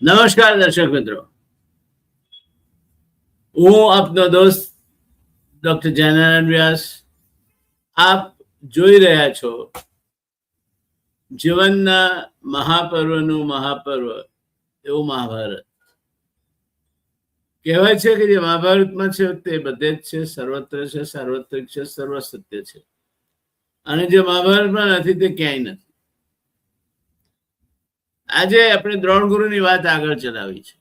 નમસ્કાર દર્શક મિત્રો, હું આપનો દોસ્ત ડોક્ટર જયનારાયણ વ્યાસ. આપ જોઈ રહ્યા છો જીવનના મહાપર્વનું મહાપર્વ એવું મહાભારત. કહેવાય છે કે જે મહાભારતમાં છે તે બધે જ છે, સર્વત્ર છે, સાર્વત્રિક છે, સર્વસત્ય છે, અને જે મહાભારતમાં નથી તે ક્યાંય નથી. આજે આપણે દ્રોણ ગુરુની વાત આગળ ચલાવી છે.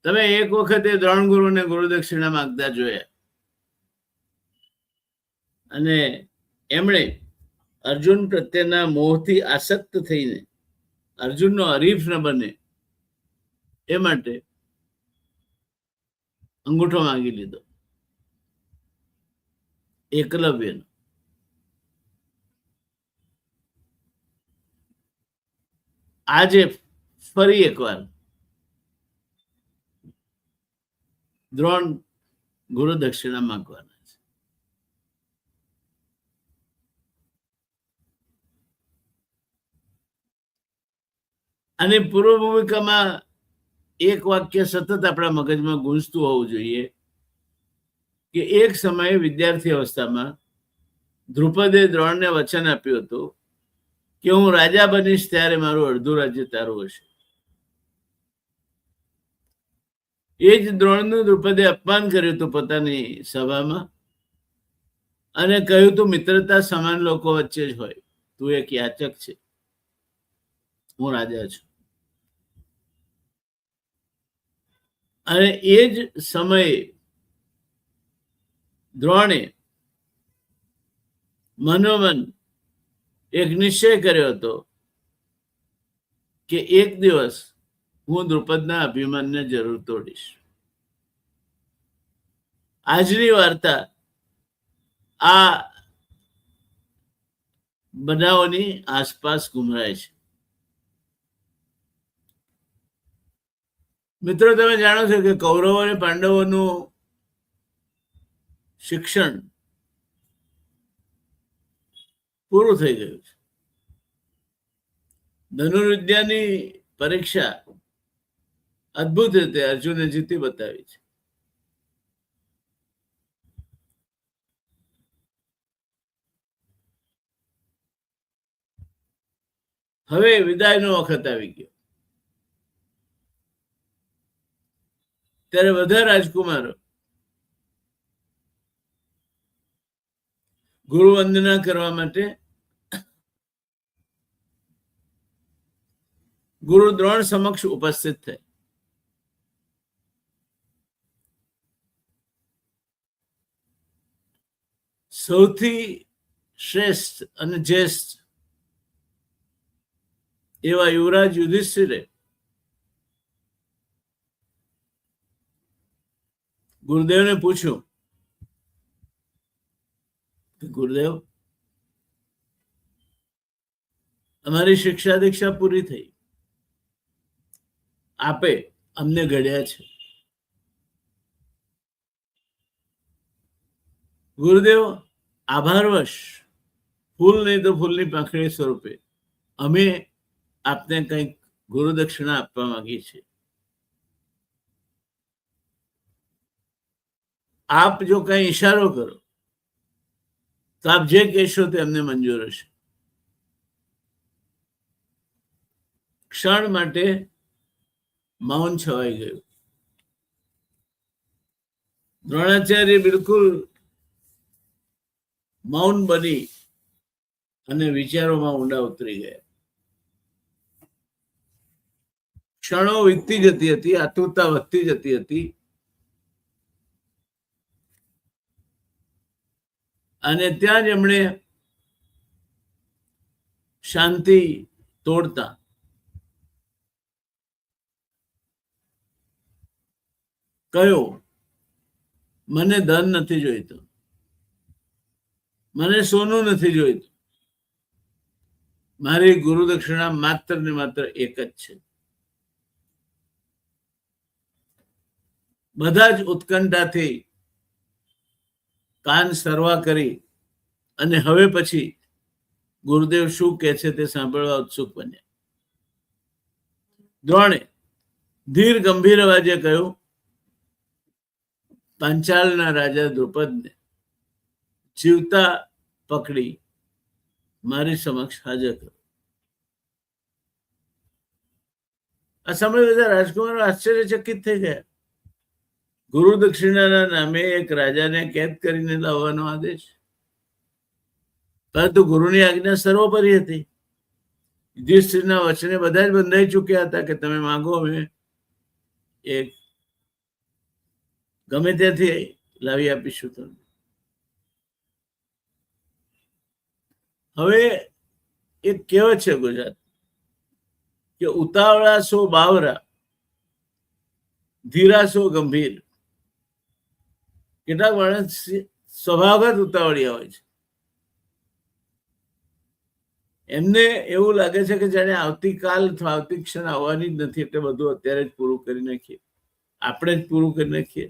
તમે એક વખતે દ્રોણ ગુરુને ગુરુ દક્ષિણા માંગતા જોયા, અને એમણે અર્જુન પ્રત્યેના મોહથી આસક્ત થઈને અર્જુનનો હરીફ ન બને એ માટે અંગૂઠો માંગી લીધો એકલવ્યનો. આજે ફરી એકવાર દ્રોણ ગુરુ દક્ષિણા માંગવાના છે. અને પૂર્વ ભૂમિકામાં એક વાક્ય સતત આપણા મગજમાં ગૂંજતું હોવું જોઈએ કે એક સમયે વિદ્યાર્થી અવસ્થામાં દ્રુપદે દ્રોણને વચન આપ્યું હતું કે હું રાજા બનીશ ત્યારે મારું અડધું રાજ્ય તારું હશે. એ જ દ્રોણનું દ્રુપદે અપમાન કર્યું હતું પોતાની સભામાં, અને કહ્યું તું મિત્રતા સમાન લોકો વચ્ચે જ હોય, તું એક યાચક છે, હું રાજા છું. અને એ જ સમયે દ્રોણે મનોમન એક નિશ્ચય કર્યો હતો કે એક દિવસ હું દ્રુપદના અભિમાનને જરૂર તોડીશ. આજની વાર્તા આ બનાવોની આસપાસ ગુમરાય છે. મિત્રો, તમે જાણો છો કે કૌરવો અને પાંડવોનું શિક્ષણ પૂરું થઈ ગયું છે. ધનુર્વિદ્યાની પરીક્ષા અદ્ભુત રીતે અર્જુને જીતી બતાવી છે. હવે વિદાયનો વખત આવી ગયો, ત્યારે બધા રાજકુમારો ગુરુ વંદના કરવા માટે ગુરુ દ્રોણ સમક્ષ ઉપસ્થિત થાય. સૌથી શ્રેષ્ઠ અને જ્યેષ્ઠ એવા યુવરાજ યુધિષ્ઠિરે ગુરુદેવને પૂછ્યું કે ગુરુદેવ, અમારી શિક્ષા દીક્ષા પૂરી થઈ, આપે અમને ઘડ્યા છે. ગુરુદેવ, આભારવશ ફૂલ નહીં તો ફૂલની પાંખડી સ્વરૂપે અમે આપને કંઈક ગુરુ દક્ષિણા આપવા માંગીએ છીએ. આપ જો કઈ ઈશારો કરો તો આપ જે કહેશો તે અમને મંજૂર હશે. ક્ષણ માટે મૌન છવાઈ ગયું. દ્રોણાચાર્ય બિલકુલ મૌન બની અને વિચારોમાં ઊંડા ઉતરી ગયા. ક્ષણો વીતતી જતી હતી, આતુરતા વધતી જતી હતી, અને ત્યાં જ એમણે શાંતિ તોડતા કહ્યું, મને ધન નથી જોઈતું, મને સોનું નથી જોઈતું, મારી ગુરુ દક્ષિણા માત્ર ને માત્ર એક જ છે. બધા જ ઉત્કંઠાથી કાન સરવા કરી અને હવે પછી ગુરુદેવ શું કહે છે તે સાંભળવા ઉત્સુક બન્યા. દ્રોણે ધીર ગંભીર અવાજે કહ્યું, પાંચાલના રાજા દ્રુપદને જીવતા પકડી મારી સમક્ષ હાજર કરો. આ સમય બધા રાજકુમારો આશ્ચર્યચકિત થઈ ગયા. ગુરુ દક્ષિણાના નામે એક રાજાને કેદ કરીને લાવવાનો આદેશ. પરંતુ ગુરુની આજ્ઞા સર્વોપરી હતી. યુધિષ્ઠિરના વચને બધા જ બંધાઈ ચૂક્યા હતા કે તમે માંગો અમે એક ગમે ત્યાંથી લાવી આપીશું તમને. હવે એક કહેવત છે ગુજરાત કે ઉતાવળા સો બાવરા, ધીરા સો ગંભીર. કેટલાક માણસ સ્વભાવગત ઉતાવળિયા હોય છે. એમને એવું લાગે છે કે જાણે આવતીકાલ અથવા આવતી ક્ષણ આવવાની જ નથી, એટલે બધું અત્યારે જ પૂરું કરી નાખીએ, આપણે જ પૂરું કરી નાખીએ,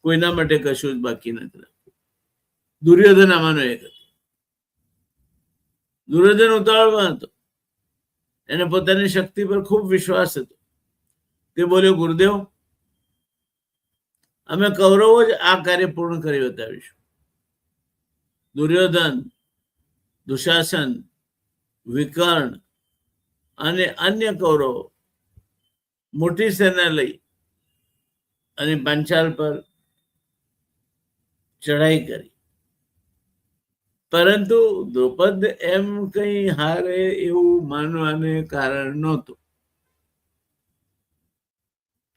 કોઈના માટે કશું જ બાકી નથી રાખવું. દુર્યોધન આમાંનો એક હતો. દુર્યોધન ઉતાવળમાં હતો. એને પોતાની શક્તિ પર ખૂબ વિશ્વાસ હતો. તે બોલ્યો, ગુરુદેવ, અમે કૌરવો જ આ કાર્ય પૂર્ણ કરી બતાવીશું. દુર્યોધન, દુશાસન, વિકર્ણ અને અન્ય કૌરવો મોટી સેના લઈ અને પાંચાલ પર ચઢાઈ કરી. પરંતુ દ્રુપદ એમ કઈ હારે એવું માનવાને કારણ નહોતું.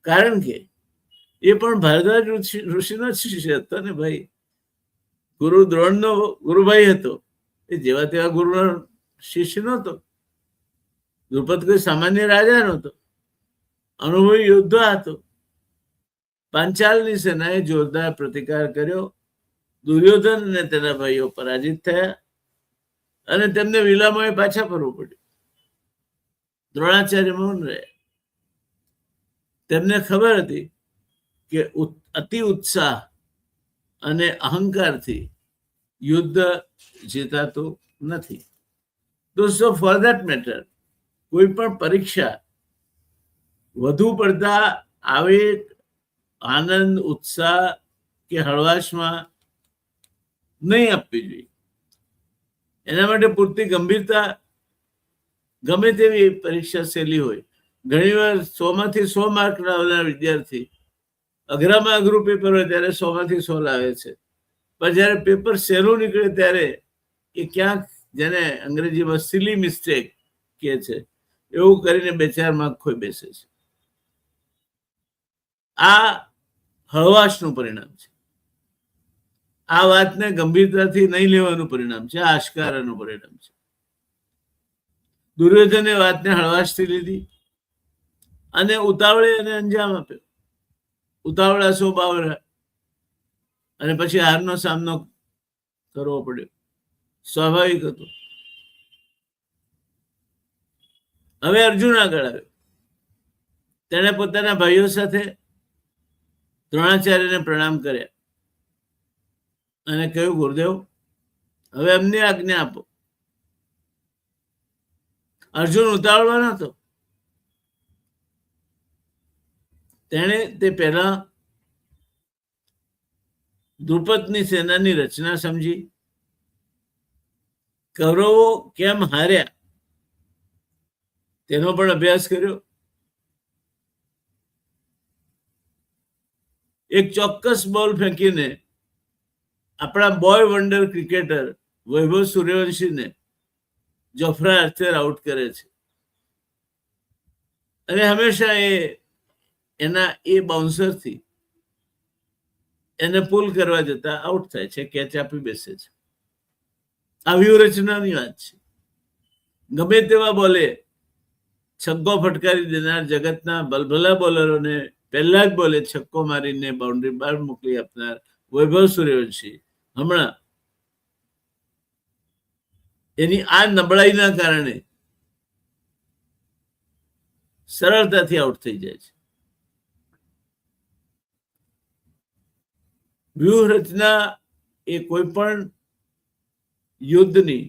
કારણ કે એ પણ ભારદ્વાજ ઋષિનો શિષ્ય હતો ને ભાઈ. ગુરુ દ્રોણનો ગુરુભાઈ હતો. એ જેવા તેવા ગુરુનો શિષ્ય નહોતો. દ્રુપદ કોઈ સામાન્ય રાજા નહોતો, અનુભવી યોદ્ધા હતો. પાંચાલની સેનાએ જોરદાર પ્રતિકાર કર્યો. દુર્યોધન અને તેના ભાઈઓ પરાજિત થયા અને તેમને વિલામોએ પાછા ફરવું પડ્યું. દ્રોણાચાર્ય મૌન રહ્યા. તેમને ખબર હતી કે અતિ ઉત્સાહ અને અહંકારથી યુદ્ધ જીતાતું નથી. દોસ્તો, ફોર ધેટ મેટર કોઈ પણ પરીક્ષા વધુ પડતા આવેગ, આનંદ, ઉત્સાહ કે હળવાશમાં નહીં આપવી જોઈએ. એના માટે પૂરતી ગંભીરતા, ગમે તેવી પરીક્ષા સહેલી હોય. ઘણીવાર 100માંથી 100 માર્ક લાવનાર વિદ્યાર્થી અઘરામાં અઘરું પેપર હોય ત્યારે 100માંથી 100 લાવે છે. પણ જ્યારે પેપર સહેલું નીકળે ત્યારે એ ક્યાંક, જેને અંગ્રેજીમાં સિલી મિસ્ટેક કહે છે, એવું કરીને 2-4 માર્ક ખોઈ બેસે છે. આ હળવાશનું પરિણામ છે. આ વાતને ગંભીરતાથી નહીં લેવાનું પરિણામ છે. આ આશકારાનું પરિણામ છે. દુર્યોધને વાતને હળવાશથી લીધી અને ઉતાવળે એને અંજામ આપ્યો. ઉતાવળા સો બાવરા. અને પછી હારનો સામનો કરવો પડ્યો. સ્વાભાવિક હતું. હવે અર્જુન આગળ આવ્યો. તેણે પોતાના ભાઈઓ સાથે દ્રોણાચાર્યને પ્રણામ કર્યા અને કહ્યું, ગુરુદેવ, હવે અમને આજ્ઞા આપો. અર્જુન ઉતાવળમાં નહોતો. તેણે તે પહેલા દ્રુપદની સેનાની રચના સમજી, કૌરવો કેમ હાર્યા તેનો પણ અભ્યાસ કર્યો. એક ચોક્કસ બોલ ફેંકીને આપણા બોય વન્ડર ક્રિકેટર વૈભવ સૂર્યવંશીને જોફ્રા આર્ચર આઉટ કરે છે અને હંમેશા એના એ બાઉન્સરથી એને પુલ કરવા જતા આઉટ થાય છે, કેચ આપી બેસે છે. આ વ્યૂહરચનાની વાત છે. ગમે તેવા બોલે છગ્ગો ફટકારી દેનાર જગતના ભલભલા બોલરોને પહેલા જ બોલે છક્કો મારીને બાઉન્ડ્રી બહાર મોકલી આપનાર વૈભવ સૂર્યવંશી હમણાં એની આ નબળાઈના કારણે સરળતાથી આઉટ થઈ જાય છે. વ્યૂહરચના એ કોઈ પણ યુદ્ધની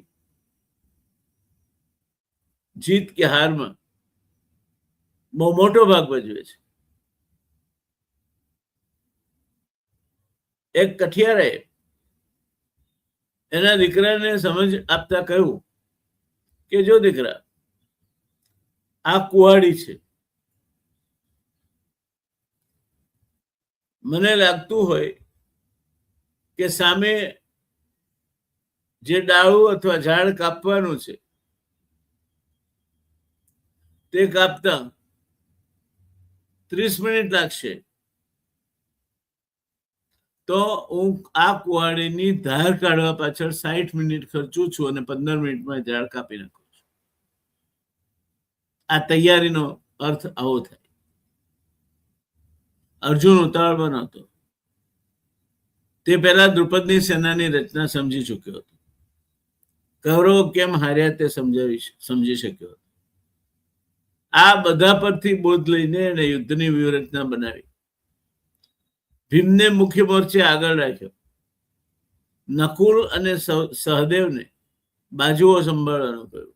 જીત કે હારમાં બહુ મોટો ભાગ ભજવે છે. એક કઠિયારે એના દીકરાને સમજ આપતા કહ્યું કે જો દીકરા, આ કુહાડી છે, મને લાગતું હોય કે સામે જે ડાળું અથવા ઝાડ કાપવાનું છે તે કાપતા 30 મિનિટ લાગશે, તો હું આ કુહાડીની ધાર કાઢવા પાછળ 60 મિનિટ ખર્ચું છું અને 15 મિનિટમાં ઝાડ કાપી નાખું છું. આ તૈયારીનો અર્થ આવો થાય. અર્જુન ઉતાવળ નહોતો. તે પહેલા દ્રુપદની સેનાની રચના સમજી ચૂક્યો હતો. કૌરવો કેમ હાર્યા તે સમજી શક્યો હતો. આ બધા પરથી બોધ લઈને એને યુદ્ધની વ્યૂહરચના બનાવી. ભીમને મુખ્ય મોરચે આગળ રાખ્યો. નકુલ અને સહદેવને બાજુઓ સંભાળવાનું કહ્યું.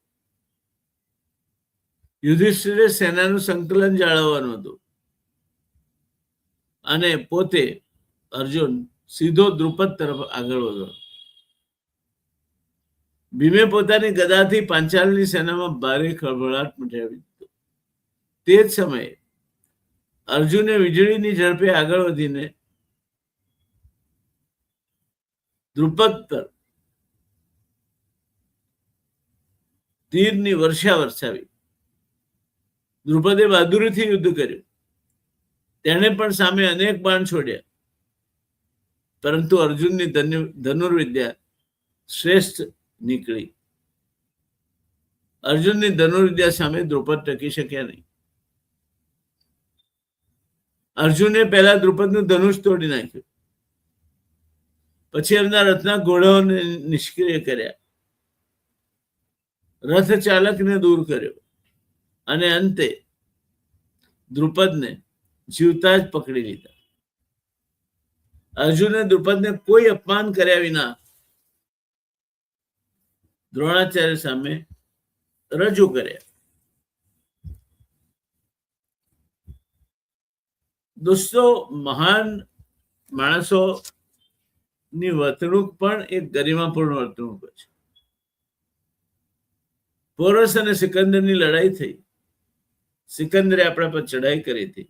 યુધિષ્ઠિરે સેનાનું સંકલન જાળવવાનું હતું અને પોતે અર્જુન સીધો દ્રુપદ તરફ આગળ વધ્યો. ભીમે પોતાની ગદાથી પાંચાલની સેનામાં ભારે ખળભળાટ મચાવી દીધો. તે જ સમયે અર્જુને વીજળીની ઝડપે આગળ વધીને દ્રુપદ પર તીરની વર્ષા વરસાવી. દ્રુપદે બહાદુરીથી યુદ્ધ કર્યું. તેણે પણ સામે અનેક બાણ છોડ્યા, પરંતુ અર્જુનની ધનુર્વિદ્યા શ્રેષ્ઠ નીકળી. અર્જુનની ધનુર્વિદ્યા સામે દ્રુપદ ટકી શક્યા નહીં. અર્જુને પહેલા દ્રુપદનું ધનુષ તોડી નાખ્યું, પછી એમના રથના ઘોડાઓને નિષ્ક્રિય કર્યા, રથ ચાલકને દૂર કર્યો અને અંતે દ્રુપદને જીવતા જ પકડી લીધા. અર્જુને દ્રુપદને કોઈ અપમાન કર્યા વિના દ્રોણાચાર્ય સામે રજૂ કર્યા. દોસ્તો, મહાન માણસોની વર્તણૂક પણ એક ગરિમાપૂર્ણ વર્તણૂક છે. પોરસ અને સિકંદરની લડાઈ થઈ. સિકંદરે આપણા પર ચડાઈ કરી હતી.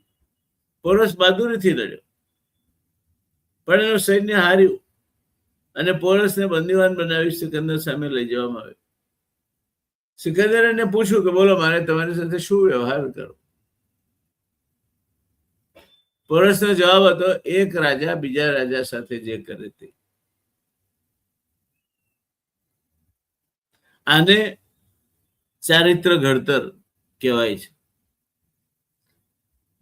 પોરસ બહાદુરીથી લડ્યો, પણ એનું સૈન્ય હાર્યું અને પોરસને બંદીવાન બનાવી સિકંદર સામે લઈ જવામાં આવ્યો. સિકંદરે એને પૂછ્યું કે બોલો, મારે તમારી સાથે શું વ્યવહાર કરો? પોરસનો જવાબ હતો, એક રાજા બીજા રાજા સાથે જે કરે તે. આને ચારિત્ર ઘડતર કહેવાય છે.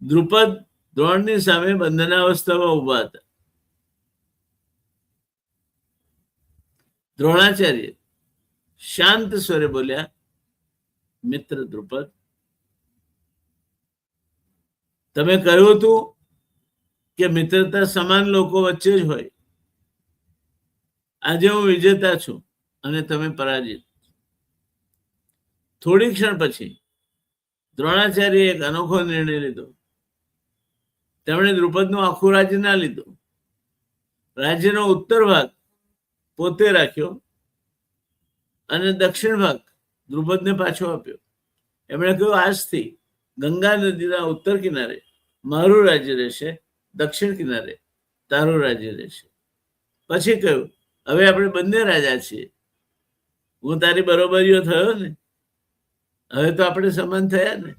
દ્રુપદ દ્રોણની સામે બંધનાવસ્થામાં ઉભા હતા. દ્રોણાચાર્ય શાંત સ્વરે બોલ્યા, મિત્ર દ્રુપદ, તમે કહ્યું હતું કે મિત્રતા સમાન લોકો વચ્ચે જ હોય. આજે હું વિજેતા છું અને તમે પરાજિત. થોડી ક્ષણ પછી દ્રોણાચાર્ય એક અનોખો નિર્ણય લીધો. તેમણે દ્રુપદનું આખું રાજ્ય ના લીધું. રાજ્યનો ઉત્તર ભાગ પોતે રાખ્યો અને દક્ષિણ ભાગ દ્રુપદને પાછો આપ્યો. એમણે કહ્યું, આજથી ગંગા નદીના ઉત્તર કિનારે મારું રાજ્ય રહેશે, દક્ષિણ કિનારે તારું રાજ્ય રહેશે. પછી કહ્યું, હવે આપણે બંને રાજા છીએ. હું તારી બરોબરીઓ થયો ને, હવે તો આપણે સમાન થયા ને.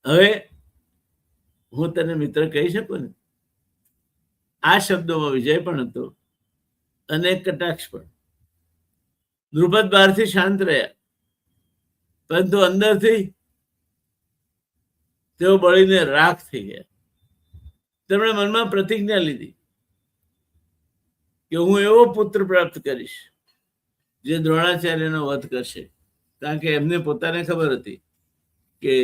હવે હું તને મિત્ર કહી શકું ને. આ શબ્દોમાં વિજય પણ હતો અને કટાક્ષ પણ. દ્રુપદ બહારથી શાંત રહ્યા, પરંતુ અંદરથી તેઓ બળીને રાખ થઈ ગયા. તેમણે મનમાં પ્રતિજ્ઞા લીધી કે હું એવો પુત્ર પ્રાપ્ત કરીશ જે દ્રોણાચાર્યનો વધ કરશે. કારણ કે એમને પોતાને ખબર હતી કે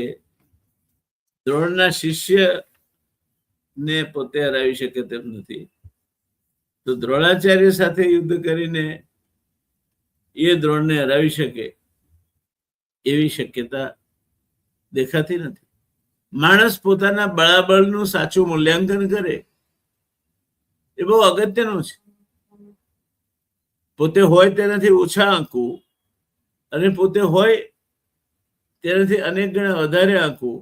દ્રોણના શિષ્યને પોતે હરાવી શકે તેમ નથી. તો દ્રોણાચાર્ય સાથે યુદ્ધ કરીને એ દ્રોણને હરાવી શકે એવી શક્યતા દેખાતી નથી. માણસ પોતાના બળાબળનું સાચું મૂલ્યાંકન કરે એ બહુ અગત્યનું છે. પોતે હોય તેનાથી ઓછા આંકવું અને પોતે હોય તેનાથી અનેક ગણા વધારે આંકવું,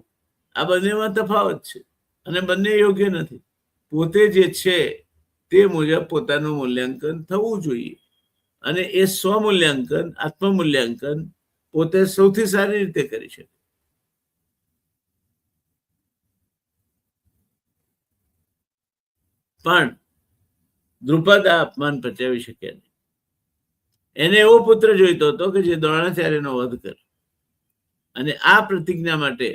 આ બંનેમાં તફાવત છે અને બંને યોગ્ય નથી. પોતે જે છે તે મુજબ પોતાનું મૂલ્યાંકન થવું જોઈએ અને એ સ્વમૂલ્યાંકન, આત્મમૂલ્યાંકન પોતે સૌથી સારી રીતે કરી શકે. પણ દ્રુપદ આ અપમાન પચાવી શક્યા નહીં. એને એવો પુત્ર જોઈતો હતો કે જે દ્રોણાચાર્યનો વધ કરે, અને આ પ્રતિજ્ઞા માટે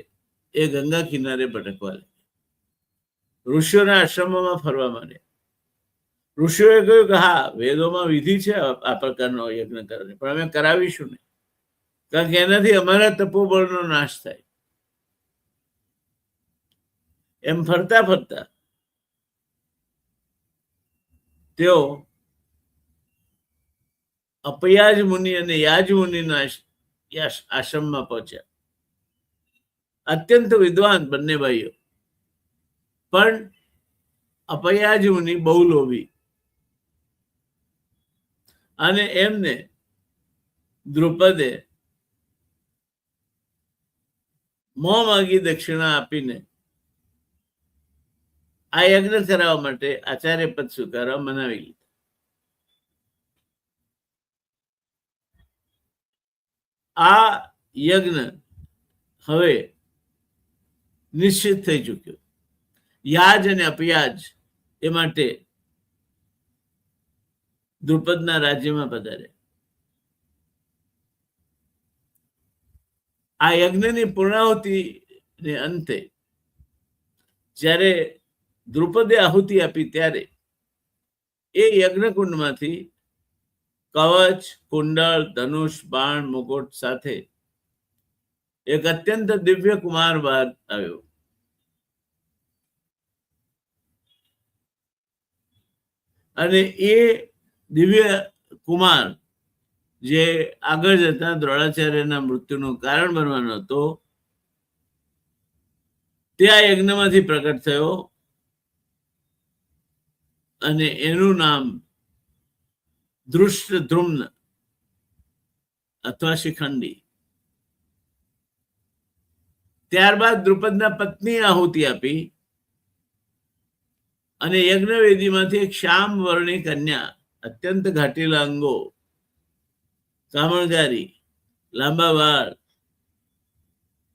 એ ગંગા કિનારે ભટકવા લાગ્યા. ઋષિઓના આશ્રમોમાં ફરવા માંડ્યા. ઋષિઓએ કહ્યું કે હા, વેદોમાં વિધિ છે આ પ્રકારનો યજ્ઞ કરવાની, પણ અમે કરાવીશું નહીં, કારણ કે એનાથી અમારા તપોબળનો નાશ થાય. એમ ફરતા ફરતા તેઓ અપયાજ મુનિ અને યાજ મુનિના આશ્રમમાં પહોંચ્યા. અત્યંત વિદ્વાન બંને ભાઈઓ, પણ અપયાજ મુનિ બહુ લોભી, અને એમને દ્રુપદે મોં માગી દક્ષિણા આપીને આ યજ્ઞ કરાવવા માટે આચાર્ય પદ સ્વીકારવા મનાવી લીધા. આ યજ્ઞ હવે નિશ્ચિત થઈ ચૂક્યો. યાજ અને અપયાજ એ માટે દ્રુપદના રાજ્યમાં પધાર્યા. આ યજ્ઞની પૂર્ણાહુતિને અંતે જ્યારે દ્રુપદે આહુતિ આપી ત્યારે એ યજ્ઞકુંડમાંથી કવચ, કુંડળ, ધનુષ, બાણ, મુકુટ સાથે એક અત્યંત દિવ્ય કુમાર બહાર આવ્યો. અને એ દિવ્ય કુમાર જે આગળ જતા દ્રોણાચાર્યના મૃત્યુનું કારણ બનવાનો હતો, તે આ યજ્ઞમાંથી પ્રકટ થયો અને એનું નામ ધૃષ્ટદ્યુમ્ન અથવા શિખંડી. ત્યારબાદ દ્રુપદના પત્ની આહુતિ આપી અને યજ્ઞવેદીમાંથી એક શ્યામ વર્ણી કન્યા, અત્યંત ઘાટીલા અંગો, કામણગારી, લાંબા વાળ,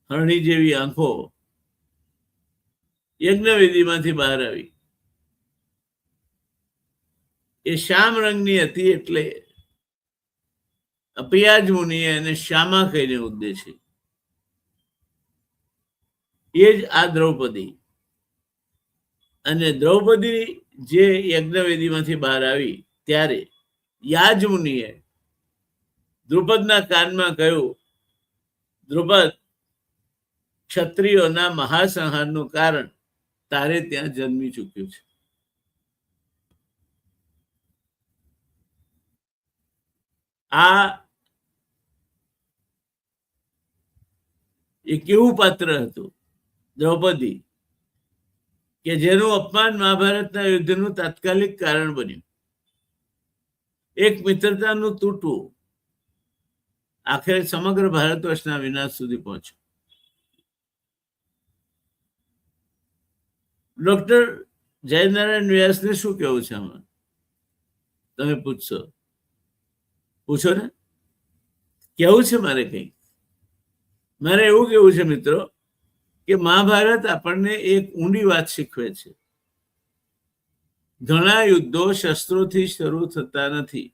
હરણી જેવી આંખો યજ્ઞવેદીમાંથી બહાર આવી. એ શ્યામ રંગની હતી એટલે અપયાજ મુનિએ એને શ્યામા કહીને ઉદ્દેશી. એ જ આ દ્રૌપદી. અને દ્રૌપદી જે યજ્ઞવેદીમાંથી બહાર આવી ત્યારે યાજ મુનિએ દ્રુપદના કાનમાં કહ્યું, દ્રુપદ, ક્ષત્રિયોના મહાસંહારનું કારણ તારે ત્યાં જન્મી ચૂક્યું છે. આ એ કેવું પાત્ર હતું દ્રૌપદી કે જેનું અપમાન મહાભારતના યુદ્ધનું તાત્કાલિક કારણ બન્યું. એક મિત્રતાનું તૂટવું આખરે સમગ્ર ભારત વર્ષના વિનાશ સુધી પહોંચ્યું. ડોક્ટર જયનારાયણ વ્યાસને શું કહેવું છે આમાં? તમે પૂછશો. પૂછો ને. કેવું છે મારે કંઈ? મારે એવું કેવું છે મિત્રો કે મહાભારત આપણને એક ઊંડી વાત શીખવે છે. ઘણા યુદ્ધો શસ્ત્રોથી શરૂ થતા નથી,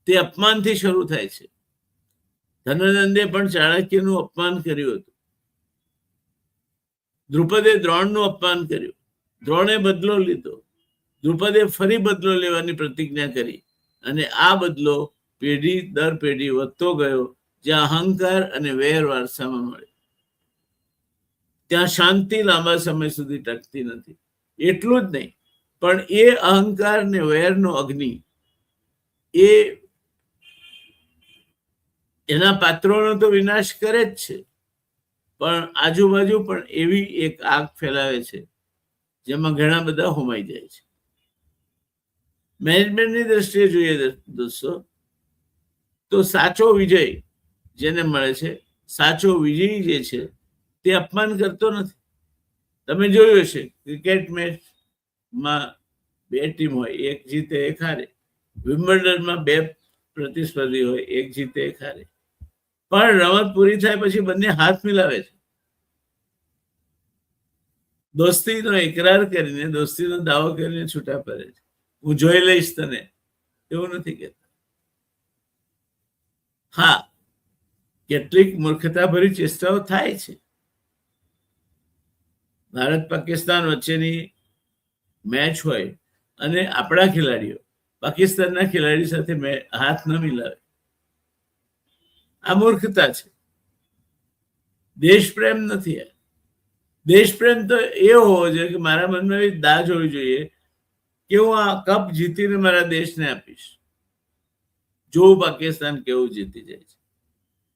તે અપમાનથી શરૂ થાય છે. ધનનંદે પણ ચાણક્યનું અપમાન કર્યું હતું. દ્રુપદે દ્રોણનું અપમાન કર્યું, દ્રોણે બદલો લીધો. દ્રુપદે ફરી બદલો લેવાની પ્રતિજ્ઞા કરી અને આ બદલો પેઢી દર પેઢી વધતો ગયો. જ્યાં અહંકાર અને વેર વારસામાં મળે ત્યાં શાંતિ લાંબા સમય સુધી ટકતી નથી. એટલું જ નહીં, પણ એ અહંકાર ને વેરનો અગ્નિ એ એના પાત્રોનો તો વિનાશ કરે જ છે, પણ આજુબાજુ પણ એવી એક આગ ફેલાવે છે જેમાં ઘણા બધા હોમાઈ જાય છે. મેનેજમેન્ટની દ્રષ્ટિએ જોઈએ દોસ્તો, તો સાચો વિજય જેને મળે છે, સાચો વિજય જે છે તે અપમાન કરતો નથી. તમે જોયું હશે ક્રિકેટ મેચમાં બે ટીમ હોય, એક જીતે એક હારે. વિમ્બલ્ડનમાં બે પ્રતિસ્પર્ધી હોય, એક જીતે એક હારે. પણ રમત પૂરી થાય પછી બંને હાથ મિલાવે છે, દોસ્તીનો ઇકરાર કરીને, દોસ્તીનો દાવો કરીને છૂટા પડે છે. હું જોઈ લઈશ તને, એવું નથી કહેતા. હા, કેટલીક મૂર્ખતાભરી ચેષ્ટાઓ થાય છે. ભારત પાકિસ્તાન વચ્ચેની મેચ હોય અને આપણા ખેલાડીઓ પાકિસ્તાનના ખેલાડી સાથે હાથ ન મિલાવે, આ મૂર્ખતા છે, દેશપ્રેમ નથી. આ દેશપ્રેમ તો એ હોવો જોઈએ કે મારા મનમાં એવી દાજ હોવી જોઈએ કે હું આ કપ જીતીને મારા દેશને આપીશ. જો પાકિસ્તાન કેવું જીતી જાય છે,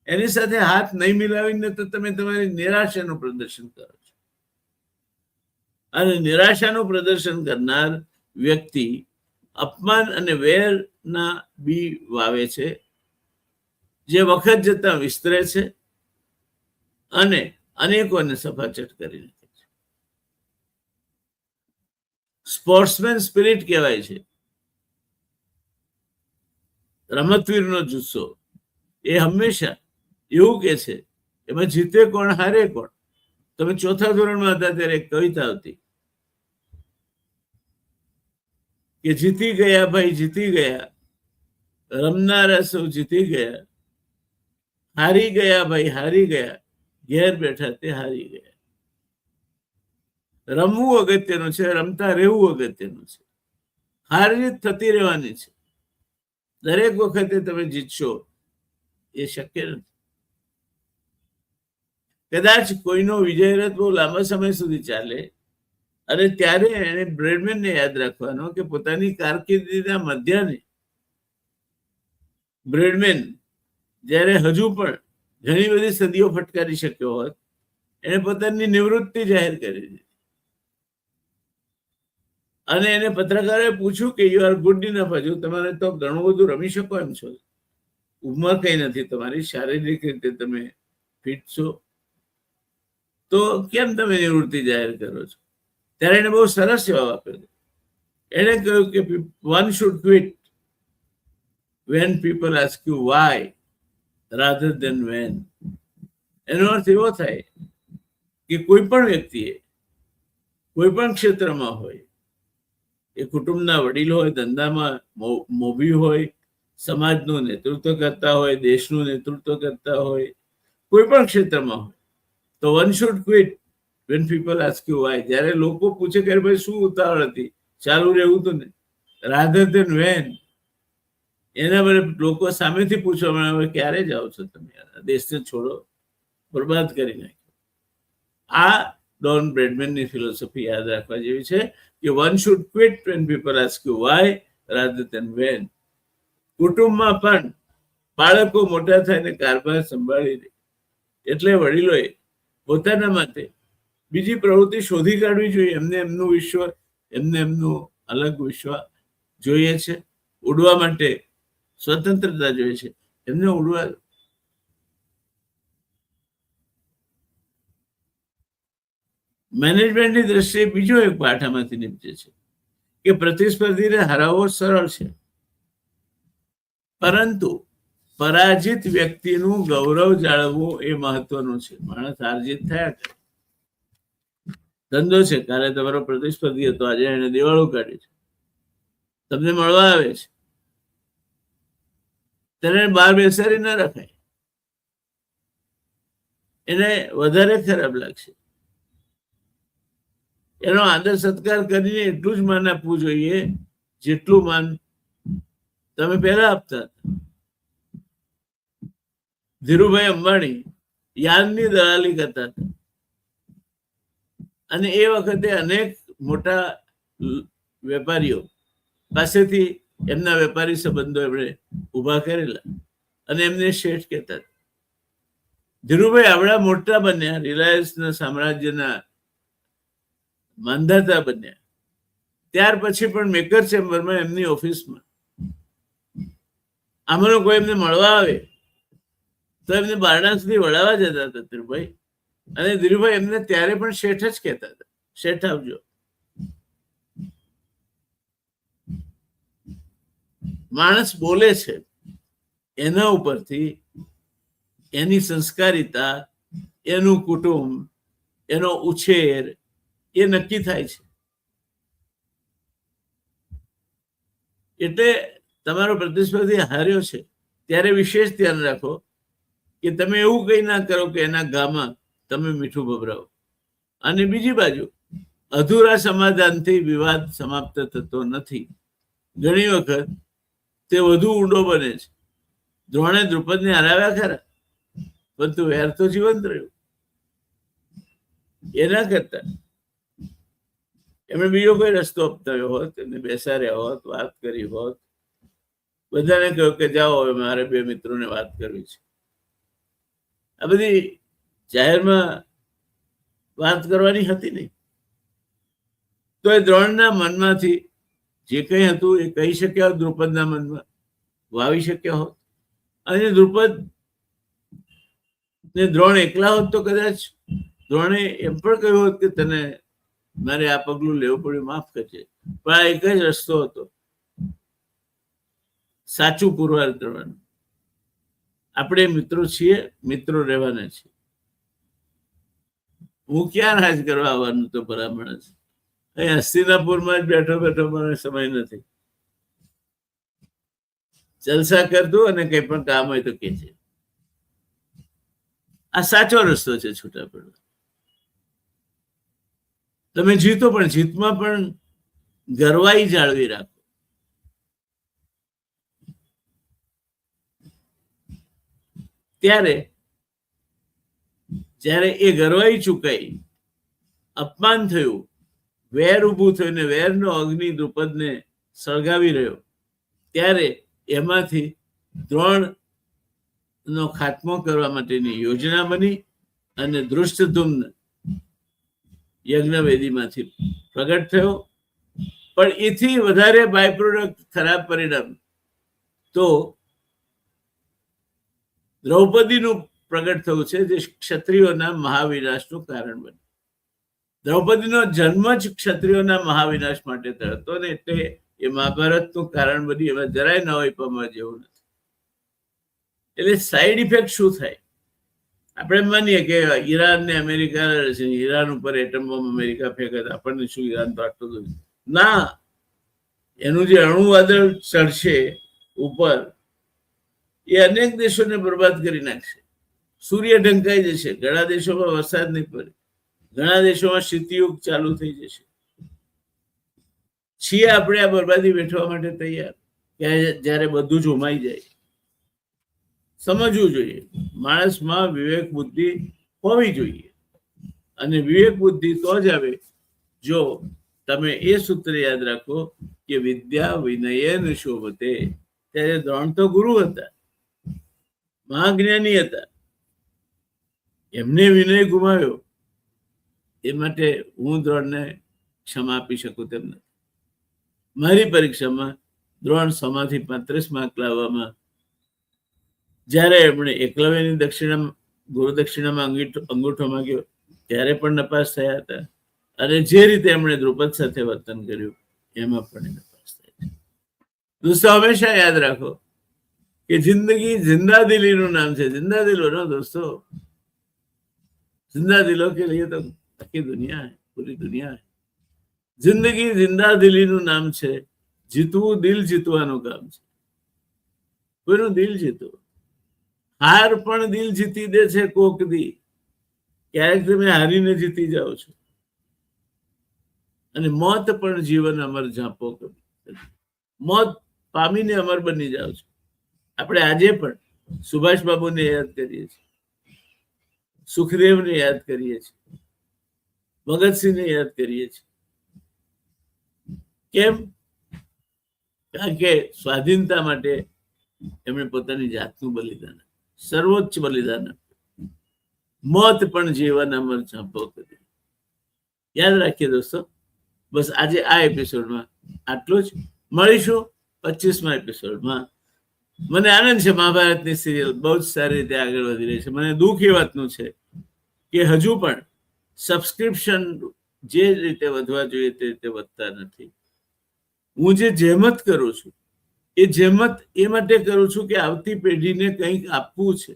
એની સાથે હાથ નહીં મિલાવીને તો તમે તમારી નિરાશાનું પ્રદર્શન કરો છો. અને નિરાશાનું પ્રદર્શન કરનાર વ્યક્તિ અપમાન અને વેરના બી વાવે છે, જે વખત જતા વિસ્તરે છે અને અનેકોને સફાચટ કરી નાખે છે. સ્પોર્ટ્સમેન સ્પિરિટ કહેવાય છે, રમતવીરનો જુસ્સો. એ હંમેશા એવું કે છે, એમાં જીતે કોણ હારે કોણ. તમે ચોથા ધોરણમાં હતા ત્યારે એક કવિતા આવતી કે જીતી ગયા ભાઈ જીતી ગયા, રમનારા સૌ જીતી ગયા, હારી ગયા ભાઈ હારી ગયા, ઘેર બેઠા તે હારી ગયા. રમવું અગત્યનું છે, રમતા રહેવું અગત્યનું છે. હાર જીત થતી રહેવાની છે, દરેક વખતે તમે જીતશો એ શક્ય નથી. કદાચ કોઈનો વિજય રથ બહુ લાંબા સમય સુધી ચાલે અને ત્યારે એને બ્રેડમેનને યાદ રાખવાનો કે પોતાની કારકિર્દીના મધ્યને બ્રેડમેન જ્યારે હજુ પણ ઘણી બધી સદીઓ ફટકારી શક્યો હોત, એને પોતાની નિવૃત્તિ જાહેર કરી દીધી. અને એને પત્રકારે પૂછ્યું કે યુ આર ગુડ ઇનફ, હજુ તમારે તો ઘણું બધું રમી શકો એમ છો, ઉંમર કઈ નથી તમારી, શારીરિક રીતે તમે ફિટ છો, તો કેમ તમે નિવૃત્તિ જાહેર કરો છો? ત્યારે એને બહુ સરસ જવાબ આપ્યો. એને કહ્યું કે one should quit when people ask you why rather than when. એનો અર્થ એવો થાય કે કોઈ પણ વ્યક્તિએ કોઈ પણ ક્ષેત્રમાં હોય, એ કુટુંબના વડીલ હોય, ધંધામાં મોભી હોય, સમાજનું નેતૃત્વ કરતા હોય, દેશનું નેતૃત્વ કરતા હોય, કોઈ પણ ક્ષેત્રમાં હોય, તો one should quit when people ask you why. જ્યારે લોકો પૂછે કે ભાઈ શું ઉતાવળ હતી, ચાલુ રહેવું તો ને, rather than when. એના બદલે લોકો સામેથી પૂછવા આવે ક્યારે જાઓ છો તમે, દેશને છોડો, બરબાદ કરી નાખ્યો. આ ડોન બ્રેડમેનની ફિલોસોફી યાદ રાખવા જેવી છે કે one should quit when people ask you why rather than when. કુટુંબમાં પણ બાળકો મોટા થઈને કારભાર સંભાળી દે, એટલે વડીલોએ પોતાના માટે બીજી પ્રવૃત્તિ શોધી કાઢવી જોઈએ. એમને એમનું વિશ્વ, એમને એમનું અલગ વિશ્વ જોઈએ છે. ઉડવા માટે સ્વતંત્રતા જોઈએ છે, એમને ઉડવા. મેનેજમેન્ટની દ્રષ્ટિએ બીજો એક પાઠ આમાંથી નીપજે છે કે પ્રતિસ્પર્ધીને હરાવવો સરળ છે, પરંતુ પરાજિત વ્યક્તિનું ગૌરવ જાળવવું એ મહત્વનું છે. માણસ હારજીત થયા કરે, ધંધો છે, કાલે તમારો પ્રતિસ્પર્ધી હતો, આજે એને દિવાળું કાઢી છે, તમને મળવા આવે છે, તેને બહાર બેસાડી ના રખાય, એને વધારે ખરાબ લાગશે. એનો આદર સત્કાર કરીને એટલું જ માન આપવું જોઈએ જેટલું માન તમે પહેલા આપતા હતા. ધીરુભાઈ અંબાણી યાનની દલાલી કરતા હતા અને એ વખતે અનેક મોટા વેપારીઓ પાસેથી એમના વેપારી સંબંધો એમણે ઉભા કરેલા અને એમને શેઠ કહેતા. ધીરુભાઈ આવડા મોટા બન્યા, રિલાયન્સના સામ્રાજ્યના માંધાતા બન્યા. ત્યાર પછી પણ મેકર ચેમ્બરમાં એમની ઓફિસમાં આમાંનો કોઈ એમને મળવા આવે તો એમને બારણા સુધી વળાવવા જતા હતા ધીરુભાઈ. અને ધીરુભાઈ એમને ત્યારે પણ શેઠ જ કહેતા હતા, શેઠ આવજો. માણસ બોલે છે એના ઉપરથી એની સંસ્કારિતા, એનું કુટુંબ, એનો ઉછેર એ નક્કી થાય છે. એટલે તમારો પ્રતિસ્પર્ધી હાર્યો છે ત્યારે વિશેષ ધ્યાન રાખો કે તમે એવું કંઈ ના કરો કે એના ગામાં તમે મીઠું ભભરાવો. અને બીજી બાજુ અધૂરા સમાધાનથી વિવાદ સમાપ્ત થતો નથી. ઘણી વખત તે વધુ ઊંડો બને છે. દ્રોણે દ્રુપદને હરાવ્યા ખરા, પરંતુ વેર તો જીવંત રહ્યું. એના કરતા એમણે બીજો કોઈ રસ્તો અપનાવ્યો હોત, એમને બેસાડ્યા હોત, વાત કરી હોત, બધાને કહ્યું કે જાઓ હવે મારે બે મિત્રોને વાત કરવી છે. આ બધી જાહેરમાં વાત કરવાની હતી નહીં. તો એ દ્રોણના મનમાંથી જે કંઈ હતું એ કહી શક્યા હોત, દ્રુપદના મનમાં વાવી શક્યા હોત. અને દ્રુપદ ને દ્રોણ એકલા હોત તો કદાચ દ્રોણે એમ પણ કહ્યું હોત કે તને મારે આ પગલું લેવું પડ્યું, માફ કરજે. પણ આ એક જ રસ્તો હતો, સાચું પુરવાર કરવાનું. આપણે મિત્રો છીએ, મિત્રો રહેવાના છીએ. હું ક્યાં રાજ કરવા આવવાનું તો ભલામણ છે. અહીં હસ્તિનાપુરમાં જ બેઠો બેઠો મને સમય નથી. જલસા કરતું અને કંઈ પણ કામ હોય તો કે છે. આ સાચો રસ્તો છે છૂટા પડવા. તમે જીતો, પણ જીતમાં પણ ગરવાઈ જાળવી રાખો. ત્યારે જ્યારે એ ગરવાઈ ચૂકાઈ, અપમાન થયું, વેર ઊભું થયું ને વેરનો અગ્નિ દ્રુપદને સળગાવી રહ્યો, ત્યારે એમાંથી દ્રોણનો ખાત્મો કરવા માટેની યોજના બની અને ધૃષ્ટદ્યુમ્ન યજ્ઞવેદીમાંથી પ્રગટ થયો. પણ એથી વધારે બાય પ્રોડક્ટ, ખરાબ પરિણામ તો દ્રૌપદીનું પ્રગટ થયું છે, જે ક્ષત્રિયોના મહાવિનાશનું કારણ બન્યું. દ્રૌપદીનો જન્મ જ ક્ષત્રિયોના મહાવિનાશ માટે થયો હતો ને, એટલે એ મહાભારતનું કારણ બની. એમાં જરાય ન હોય પામવા જેવું નથી. એટલે સાઈડ ઇફેક્ટ શું થાય? આપણે માનીએ કે ઈરાન ને અમેરિકા છે, ઈરાન ઉપર એટમ બોમ્બ અમેરિકા ફેંકે, આપણને શું ઈરાન તો આટલું બધું ના. એનું જે અણુ વાદળ ચડશે ઉપર, એ અનેક દેશોને બરબાદ કરી નાખશે. સૂર્ય ઢંકાઈ જશે, ઘણા દેશોમાં વરસાદ નહીં પડે, ઘણા દેશોમાં શીતયુગ ચાલુ થઈ જશે. છીએ આપણે આ બરબાદી વેઠવા માટે તૈયાર? જ્યારે બધું જ હોમાઈ જાય. સમજવું જોઈએ, માણસમાં વિવેક બુદ્ધિ હોવી જોઈએ. અને વિવેક બુદ્ધિ તો જ આવે જો તમે એ સૂત્ર યાદ રાખો કે વિદ્યા વિનયેન શોભતે. ત્યારે દ્રોણ તો ગુરુ હતા, મહાજ્ઞાની હતા, એમને વિનય ગુમાવ્યો. એ માટે હું દ્રોણને ક્ષમા આપી શકું તેમ નથી. મારી પરીક્ષામાં દ્રોણ 100 માંથી 35 માર્ક લાવવામાં, જ્યારે એમણે એકલવ્યની દક્ષિણા, ગુરુ દક્ષિણામાં અંગૂઠો માંગ્યો, ત્યારે પણ નપાસ થયા હતા. અને જે રીતે એમણે દ્રુપદ સાથે વર્તન કર્યું એમાં પણ નપાસ થયા છે. દોસ્તો, હંમેશા યાદ રાખો કે જિંદગી जिंदा दिलीનું નામ છે. जिंदा दिलो ना दोस्तों, जिंदा दिलों के लिए तो आखिर दुनिया है, पूरी दुनिया है. જિંદગી जिंदा दिलीનું નામ છે. જીતવું દિલ જીતવાનું કામ છે. કોઈનું દિલ જીતો. હાર પણ દિલ જીતી દે છે કોક દી. ક્યારેક તમે હારીને જીતી જાઓ છો. અને મોત પણ જીવન અમર ઝાંપો કરી, મોત પામીને અમર બની જાઓ છો. આપણે આજે પણ સુભાષ બાબુને યાદ કરીએ છીએ, સુખદેવને યાદ કરીએ છીએ, ભગતસિંહને યાદ કરીએ છીએ. કેમ? કારણ કે સ્વાધીનતા માટે એમણે પોતાની જાતનું બલિદાન, સર્વોચ્ચ બલિદાન આપ્યું. મોત પણ જીવન અમર ઝાંપો કરી. યાદ રાખીએ દોસ્તો. બસ આજે આ એપિસોડમાં આટલું જ. મળીશું 25મા એપિસોડમાં. મને આનંદ છે, મહાભારતની સિરિયલ બહુ જ સારી રીતે આગળ વધી રહી છે. મને દુઃખ એ વાતનું છે કે હજુ પણ સબસ્ક્રિપ્શન જે રીતે વધવા જોઈએ તે રીતે વધતા નથી. હું જે જહેમત કરું છું એ જહેમત એ માટે કરું છું કે આવતી પેઢીને કંઈક આપવું છે.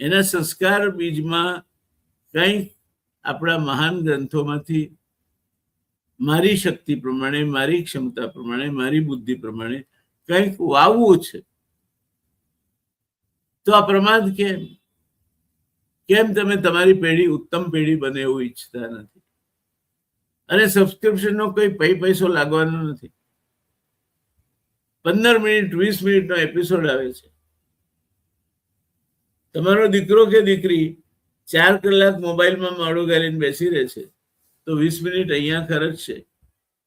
એના સંસ્કાર બીજમાં કંઈક આપણા મહાન ગ્રંથોમાંથી મારી શક્તિ પ્રમાણે, મારી ક્ષમતા પ્રમાણે, મારી બુદ્ધિ પ્રમાણે કંઈક વાવવું છે. તો આ પ્રમાદ કેમ? કેમ તમે તમારી પેઢી ઉત્તમ પેઢી બને એવું ઈચ્છતા નથી? અને સબસ્ક્રિપ્શનનો કોઈ પૈસો લાગવાનો નથી. 15 મિનિટ 20 મિનિટનો એપિસોડ આવે છે. તમારો દીકરો કે દીકરી 4 કલાક મોબાઈલમાં મોડું ગાલીને બેસી રહે છે, તો 20 મિનિટ અહીંયા ખર્ચ છે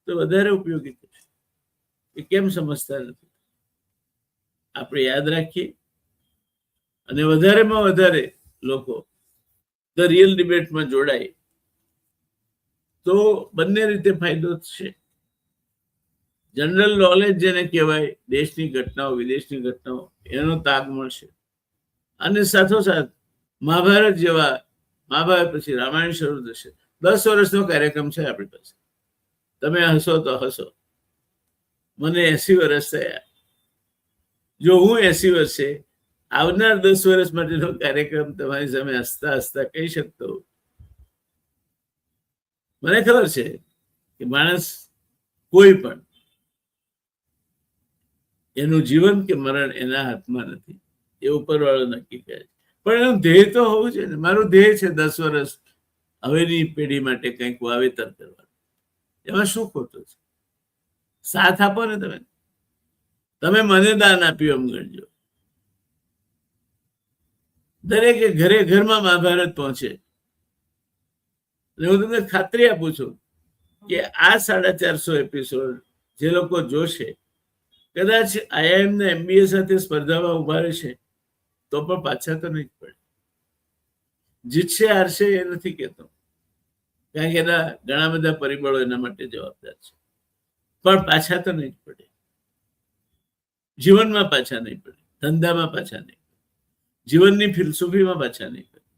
તો વધારે ઉપયોગી થશે. એ કેમ સમજતા નથી? આપણે યાદ રાખીએ અને વધારેમાં વધારે લોકો ધ રિયલ ડિબેટમાં જોડાય તો બંને રીતે ફાયદો છે. જનરલ નોલેજ જેને કહેવાય, દેશની ઘટનાઓ, વિદેશની ઘટનાઓ, એનો તાગ મળશે. અને સાથોસાથ મહાભારત જેવા, મહાભારત પછી રામાયણ શરૂ થશે. 10 વર્ષનો કાર્યક્રમ છે આપણી પાસે. તમે હસો તો હસો. મને 80 વર્ષ થયા. જો હું 80 વર્ષે આવનાર 10 વર્ષ માટેનો કાર્યક્રમ તમારી સામે હસતા હસતા કહી શકતો, મને ખબર છે કે માણસ કોઈ પણ એનું જીવન કે મરણ એના હાથમાં નથી, એ ઉપરવાળો નક્કી કરે છે. પણ એનું ધ્યેય તો હોવું છે ને. મારું ધ્યેય છે 10 વર્ષ હવેની પેઢી માટે કંઈક વાવેતર કરવાનું. એમાં શું ખોટું છે? સાથ આપો ને. તમે મને દાન આપ્યું એમ ગણજો. દરેકે ઘરે ઘરમાં મહાભારત પહોંચે. હું તમને ખાતરી આપું છું કે આ 450 એપિસોડ જે લોકો જોશે, કદાચ IIM ને MBA સાથે સ્પર્ધામાં ઉભા રહેશે તો પણ પાછા તો નહીં પડે. જીતશે હારશે એ નથી કહેતો, કારણ કે એના ઘણા બધા પરિબળો એના માટે જવાબદાર છે. પણ પાછા તો નહીં પડે. જીવનમાં પાછા નહીં પડે, ધંધામાં પાછા નહીં પડે, જીવનની ફિલસૂફીમાં પાછા નહીં પડે.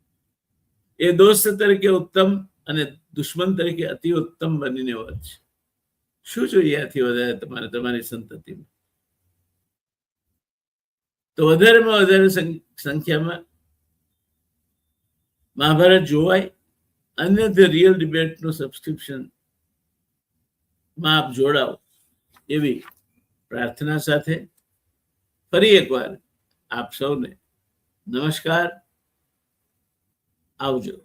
એ દોસ્ત તરીકે ઉત્તમ અને દુશ્મન તરીકે અતિ ઉત્તમ બનીને વધશે. શું જોઈએ આથી વધારે તમારી સંતતિમાં? તો વધારેમાં વધારે સંખ્યામાં મહાભારત જોવાય અને ધ રિયલ ડિબેટનું સબસ્ક્રિપ્શનમાં આપ જોડાઓ એવી પ્રાર્થના સાથે ફરી એકવાર આપ સૌને નમસ્કાર. આવજો.